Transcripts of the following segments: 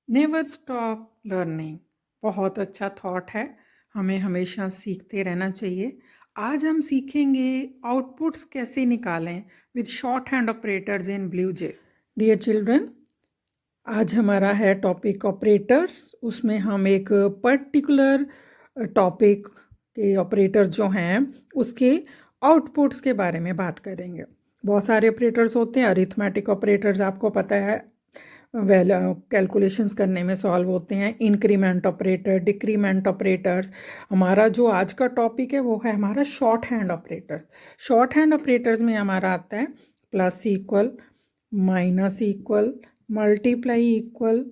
Never stop learning. बहुत अच्छा thought है, हमें हमेशा सीखते रहना चाहिए। आज हम सीखेंगे आउटपुट्स कैसे निकालें with short hand operators in BlueJ. Dear children, आज हमारा है टॉपिक ऑपरेटर्स। उसमें हम एक पर्टिकुलर टॉपिक के ऑपरेटर्स जो हैं उसके आउटपुट्स के बारे में बात करेंगे। बहुत सारे ऑपरेटर्स होते हैं। अरिथमेटिक ऑपरेटर्स आपको पता है, कैलकुलेशंस करने में सॉल्व होते हैं। Increment operator, decrement operators. हमारा जो आज का टॉपिक है वो है हमारा short hand operators. Short hand operators में हमारा आता है plus equal, minus equal, multiply equal,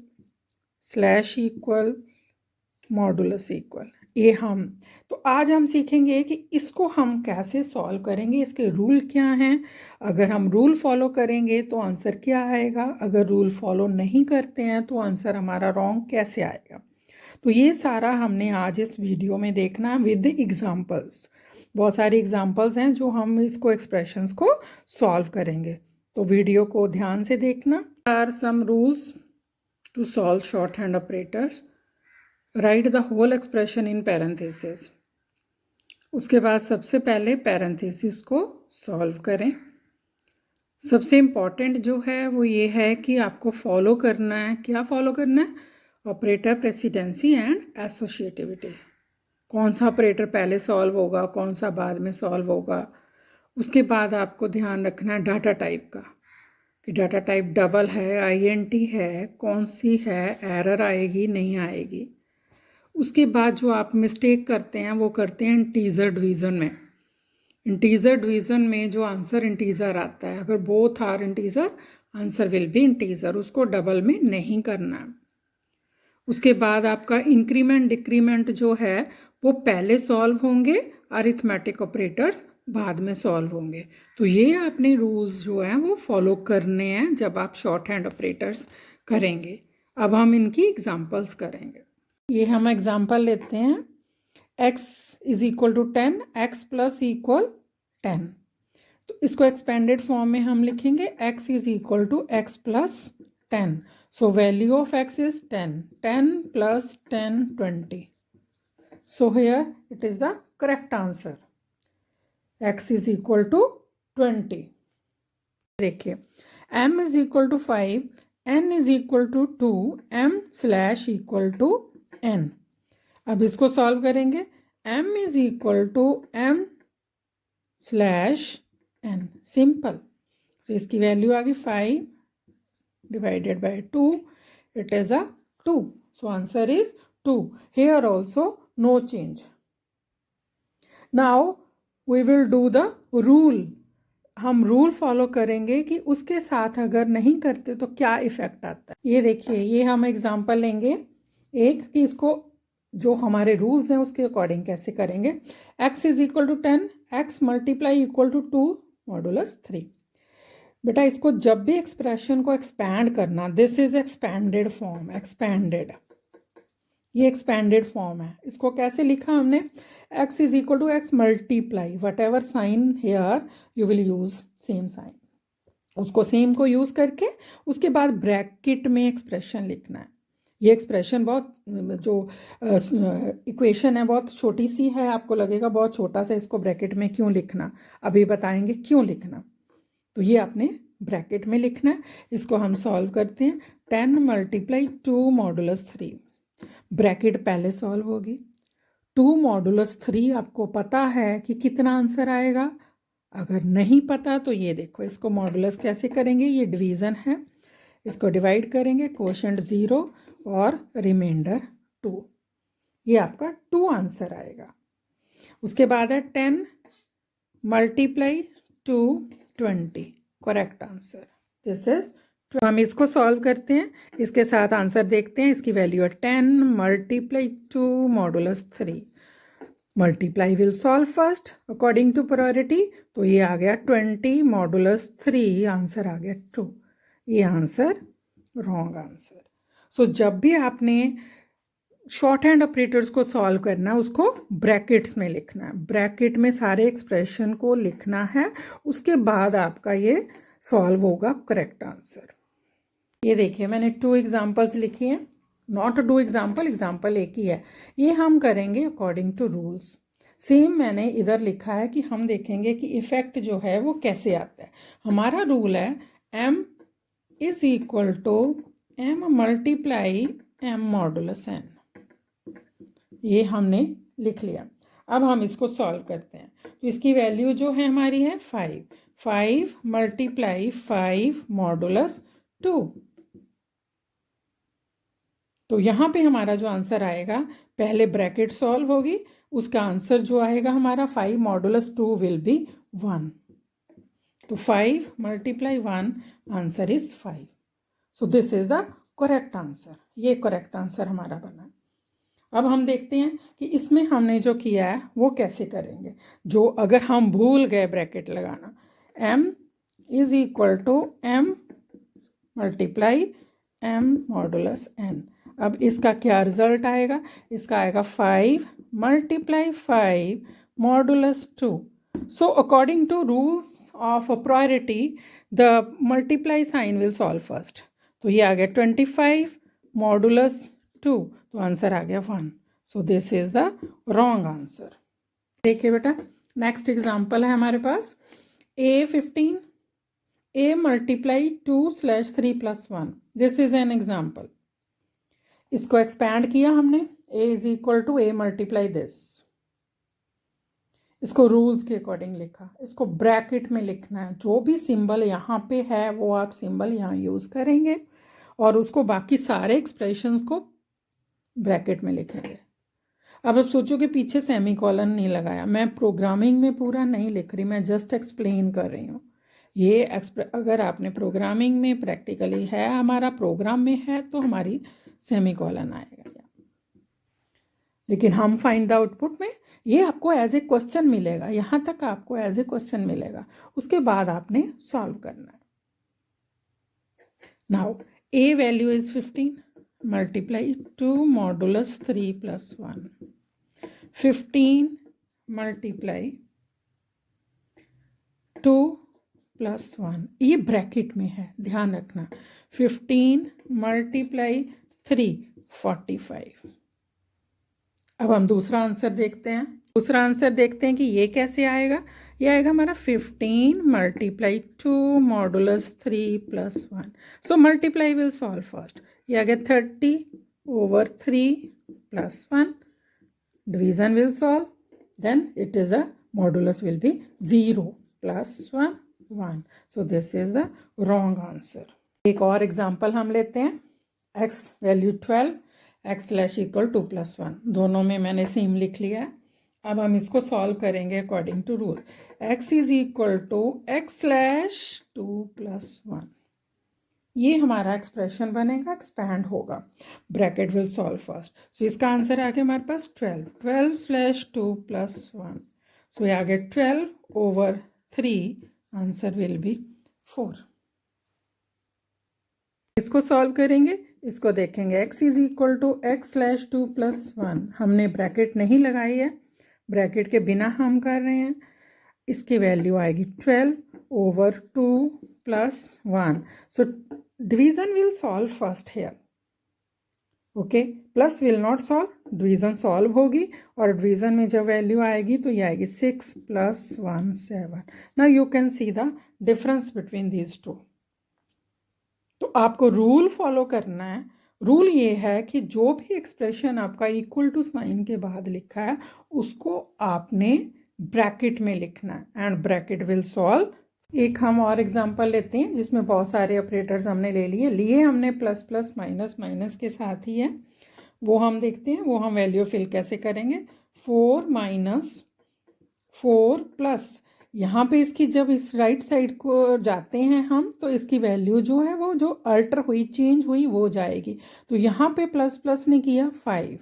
slash equal, modulus equal. ये हम तो आज हम सीखेंगे कि इसको हम कैसे सॉल्व करेंगे, इसके रूल क्या हैं। अगर हम रूल फॉलो करेंगे तो आंसर क्या आएगा, अगर रूल फॉलो नहीं करते हैं तो आंसर हमारा रॉन्ग कैसे आएगा। तो ये सारा हमने आज इस वीडियो में देखना विद एग्जांपल्स। बहुत सारी एग्जांपल्स हैं जो हम इसको एक्सप्रेशंस को सॉल्व करेंगे। तो वीडियो को ध्यान से देखना। Are some rules to solve short hand operators. Write the whole expression in parenthesis. उसके बाद सबसे पहले पैरेंथेसिस को सॉल्व करें। सबसे इम्पॉर्टेंट जो है वो ये है कि आपको फॉलो करना है। क्या फॉलो करना है? Operator presidency and associativity. कौन सा ऑपरेटर पहले सॉल्व होगा, कौन सा बाद में सॉल्व होगा। उसके बाद आपको ध्यान रखना है डाटा टाइप का, कि डाटा टाइप डबल है, आईएनटी है, कौन सी है, एरर आएगी नहीं आएगी। उसके बाद जो आप मिस्टेक करते हैं वो करते हैं इंटीजर डिवीज़न में। इंटीजर डिवीज़न में जो आंसर इंटीजर आता है, अगर both are integer answer will be integer, उसको डबल में नहीं करना है। उसके बाद आपका इंक्रीमेंट डिक्रीमेंट जो है वो पहले सॉल्व होंगे, अरिथमेटिक ऑपरेटर्स बाद में सॉल्व होंगे। तो ये आपने रूल्स जो हैं वो फॉलो करने हैं जब आप शॉर्ट हैंड ऑपरेटर्स करेंगे। अब हम इनकी एग्जांपल्स करेंगे। ये हम एग्जांपल लेते हैं। x is equal to 10, x plus equal 10। तो इसको एक्सपेंडेड फॉर्म में हम लिखेंगे x is equal to x plus 10। So value of x is 10, 10 plus 10 20। So here it is the correct answer, x is equal to 20। देखिए, m is equal to 5, n is equal to 2, m slash equal to n। अब इसको solve करेंगे। m is equal to m slash n, simple. तो इसकी value आ गई 5 divided by 2, it is a 2। So answer is 2। Here also no change. Now we will do the rule. हम rule follow करेंगे कि उसके साथ अगर नहीं करते तो क्या इफेक्ट आता है। ये देखिए, ये हम एग्जांपल लेंगे एक कि इसको जो हमारे रूल्स हैं उसके अकॉर्डिंग कैसे करेंगे। x is equal to 10, x multiply equal to 2 modulus 3। बेटा इसको जब भी एक्सप्रेशन को एक्सपैंड करना, this is expanded form, expanded, ये एक्सपैंडेड फॉर्म है। इसको कैसे लिखा हमने? x is equal to x multiply, whatever sign here you will use same sign, उसको सेम को यूज करके उसके बाद ब्रैकेट में एक्सप्रेशन लिखना है। ये एक्सप्रेशन बहुत जो इक्वेशन है बहुत छोटी सी है, आपको लगेगा बहुत छोटा सा, इसको ब्रैकेट में क्यों लिखना, अभी बताएंगे क्यों लिखना। तो ये आपने ब्रैकेट में लिखना है। इसको हम सॉल्व करते हैं। 10 मल्टीप्लाई 2 मॉडुलस 3, ब्रैकेट पहले सॉल्व होगी। 2 मॉडुलस 3 आपको पता है कि कितना आंसर आएगा। अगर नहीं पता तो ये देखो, इसको मॉडुलस कैसे करेंगे, ये डिवीज़न है, इसको डिवाइड करेंगे, कोशेंट 0 और रिमाइंडर 2, ये आपका 2 आंसर आएगा। उसके बाद है 10 multiply 2 20, correct answer, this is. हम इसको सॉल्व करते हैं, इसके साथ आंसर देखते हैं। इसकी वैल्यू है 10 multiply 2 modulus 3। Multiply will solve first according to priority. तो ये आ गया 20 मॉडुलस 3, आंसर आ गया 2। ये आंसर रॉन्ग आंसर। सो जब भी आपने शॉर्ट हैंड ऑपरेटर्स को सॉल्व करना है उसको ब्रैकेट्स में लिखना है, ब्रैकेट में सारे एक्सप्रेशन को लिखना है, उसके बाद आपका ये सॉल्व होगा करेक्ट आंसर। ये देखिए, मैंने 2 एग्जांपल्स लिखी हैं। नॉट डू एग्जाम्पल, एग्जाम्पल एक ही है। ये हम करेंगे अकॉर्डिंग टू रूल्स। सेम मैंने इधर लिखा है कि हम देखेंगे कि इफेक्ट जो है वो कैसे आता है। हमारा रूल है m is equal to m multiply m modulus n। ये हमने लिख लिया। अब हम इसको सॉल्व करते हैं। तो इसकी वैल्यू जो है हमारी है 5 मल्टीप्लाई 5 मॉडुलस 2। तो यहाँ पे हमारा जो आंसर आएगा, पहले ब्रैकेट सॉल्व होगी, उसका आंसर जो आएगा हमारा 5 मॉडुलस 2 विल बी 1। तो 5 multiply 1, answer is 5। So this is the correct answer. ये करेक्ट आंसर हमारा बना। अब हम देखते हैं कि इसमें हमने जो किया है वो कैसे करेंगे। जो अगर हम भूल गए ब्रैकेट लगाना, m is equal to m multiply m modulus n। अब इसका क्या रिजल्ट आएगा? इसका आएगा 5 multiply 5 modulus 2। So according to rules of priority the multiply sign will solve first. तो ये आ गया 25 मॉडुलस 2, तो आंसर आ गया 1। So this is the wrong answer. देखिए बेटा, नेक्स्ट एग्जांपल है हमारे पास a15 a multiply 2/3 + 1। This is an example. इसको एक्सपैंड किया हमने, a इज इक्वल टू a मल्टीप्लाई दिस। इसको रूल्स के अकॉर्डिंग लिखा। इसको ब्रैकेट में लिखना है। जो भी सिंबल यहाँ पे है वो आप सिंबल यहाँ यूज़ करेंगे और उसको बाकी सारे एक्सप्रेशंस को ब्रैकेट में लिखेंगे। अब आप सोचो कि पीछे सेमीकोलन नहीं लगाया। मैं प्रोग्रामिंग में पूरा नहीं लिख रही, मैं जस्ट एक्सप्लेन कर रही हूँ। ये अगर आपने प्रोग्रामिंग में प्रैक्टिकली है, हमारा प्रोग्राम में है, तो हमारी सेमीकोलन आएगा। लेकिन हम फाइंड द आउटपुट में ये आपको एज ए क्वेश्चन मिलेगा। यहाँ तक आपको एज ए क्वेश्चन मिलेगा, उसके बाद आपने सॉल्व करना है। Now a value is 15 multiply 2 modulus 3 + 1। 15 multiply 2 + 1, ये ब्रैकेट में है, ध्यान रखना। 15 मल्टीप्लाई 3 45। अब हम दूसरा आंसर देखते हैं। दूसरा आंसर देखते हैं कि ये कैसे आएगा। ये आएगा हमारा 15 multiply 2 modulus 3 + 1। So multiply will solve first. ये आ गया 30/3 + 1। Division will solve, then it is a modulus will be 0 + 1 1। So this is the wrong answer. एक और एग्जाम्पल हम लेते हैं। x value 12, x / (2 + 1). दोनों में मैंने सेम लिख लिया है। अब हम इसको सॉल्व करेंगे according to rule. x is equal to x/2 + 1। ये हमारा एक्सप्रेशन बनेगा, एक्सपैंड होगा। Bracket will solve first. So इसका आंसर आ गया हमारे पास 12/2 + 1। सो ये आ गया 12/3, आंसर विल बी 4। इसको सॉल्व करेंगे, इसको देखेंगे। x is equal to x/2 + 1। हमने ब्रैकेट नहीं लगाई है, ब्रैकेट के बिना हम कर रहे हैं। इसकी वैल्यू आएगी 12/2 + 1। So division will solve first here. Okay, plus will not solve, division solve होगी और डिवीजन में जब वैल्यू आएगी तो ये आएगी 6 + 1 7। Now you can see the difference between these two. तो आपको रूल फॉलो करना है। रूल ये है कि जो भी एक्सप्रेशन आपका इक्वल टू साइन के बाद लिखा है उसको आपने ब्रैकेट में लिखना है एंड ब्रैकेट विल सॉल्व। एक हम और एग्जांपल लेते हैं जिसमें बहुत सारे ऑपरेटर्स हमने ले लिए हमने प्लस प्लस माइनस माइनस के साथ ही है, वो हम देखते हैं। वो हम वैल्यू फिल कैसे करेंगे। 4 - 4 प्लस, यहाँ पे इसकी जब इस राइट साइड को जाते हैं हम तो इसकी वैल्यू जो है वो जो अल्टर हुई, चेंज हुई, वो जाएगी। तो यहाँ पे प्लस प्लस ने किया 5,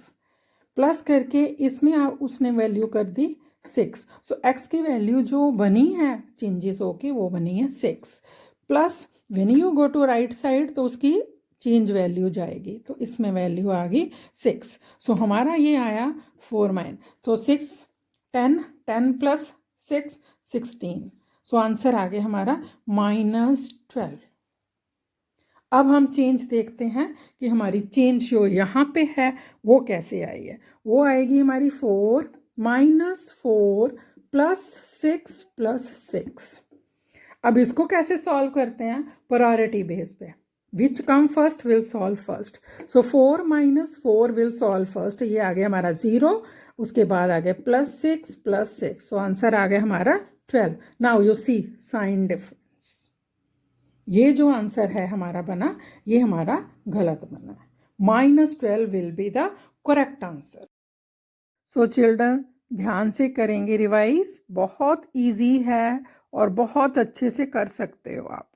प्लस करके इसमें उसने वैल्यू कर दी 6। सो x की वैल्यू जो बनी है चेंजेस होके वो बनी है 6 plus when you go to right side तो उसकी चेंज वैल्यू जाएगी, तो इसमें वैल्यू आ गई 6। सो हमारा ये आया 4 तो 6 10 प्लस 6 16। सो आंसर आ गया हमारा -12। अब हम चेंज देखते हैं कि हमारी चेंज जो यहाँ पे है वो कैसे आई है। वो आएगी हमारी 4 - 4 + 6 + 6। अब इसको कैसे सॉल्व करते हैं? प्रायोरिटी बेस पे, which come first will solve first. So 4 - 4 will solve first. ये आ गया हमारा 0, उसके बाद आ गया +6 + 6, सो आंसर आ गया हमारा 12। Now you see sign difference. ये जो आंसर है हमारा बना, ये हमारा गलत बना है। -12 will be the correct answer. So children, ध्यान से करेंगे रिवाइज, बहुत इजी है और बहुत अच्छे से कर सकते हो आप।